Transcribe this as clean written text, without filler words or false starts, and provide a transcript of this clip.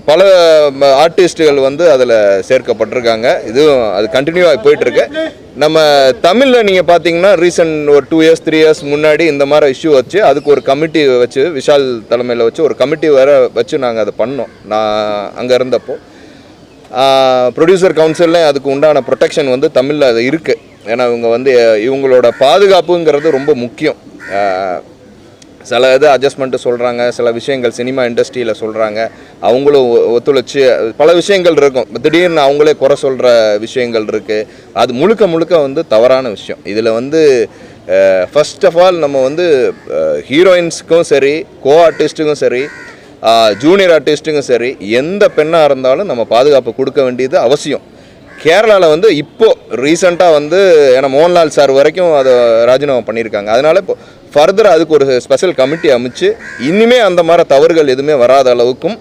பல ஆர்டிஸ்ட்டுகள் வந்து அதில் சேர்க்கப்பட்டிருக்காங்க. இதுவும் அது கண்டினியூவாக போயிட்டுருக்கு. நம்ம தமிழில் நீங்கள் பார்த்தீங்கன்னா ரீசன்ட் ஒரு 2 இயர்ஸ் 3 இயர்ஸ் முன்னாடி இந்த மாதிரி இஷ்யூ வச்சு அதுக்கு ஒரு கமிட்டி வச்சு விஷால் தலைமையில் வச்சு ஒரு கமிட்டி வேறு வச்சு நாங்கள் அதை பண்ணோம். நான் அங்கே இருந்தப்போ ப்ரொடியூசர் கவுன்சிலில் அதுக்கு உண்டான ப்ரொடெக்ஷன் வந்து தமிழில் அது இருக்குது. ஏன்னா இவங்க வந்து இவங்களோட பாதுகாப்புங்கிறது ரொம்ப முக்கியம். சில இது அட்ஜஸ்ட்மெண்ட்டு சொல்கிறாங்க, சில விஷயங்கள் சினிமா இண்டஸ்ட்ரியில் சொல்கிறாங்க, அவங்களும் ஒத்துழைச்சி பல விஷயங்கள் இருக்கும். திடீர்னு அவங்களே குறை சொல்கிற விஷயங்கள் இருக்குது. அது முழுக்க முழுக்க வந்து தவறான விஷயம். இதில் வந்து ஃபர்ஸ்ட் ஆஃப் ஆல் நம்ம வந்து ஹீரோயின்ஸுக்கும் சரி, கோ ஆர்டிஸ்ட்டுக்கும் சரி, ஜூனியர் ஆர்டிஸ்ட்டுக்கும் சரி, எந்த பெண்ணாக இருந்தாலும் நம்ம பாதுகாப்பு கொடுக்க வேண்டியது அவசியம். கேரளாவில் வந்து இப்போது ரீசெண்டாக வந்து ஏன்னா மோகன்லால் சார் வரைக்கும் அதை ராஜினாமா பண்ணியிருக்காங்க. அதனால் இப்போ ஃபர்தராக அதுக்கு ஒரு ஸ்பெஷல் கமிட்டி அமைச்சு இனிமேல் அந்த மாதிரி தவறுகள் எதுவுமே வராத அளவுக்கும்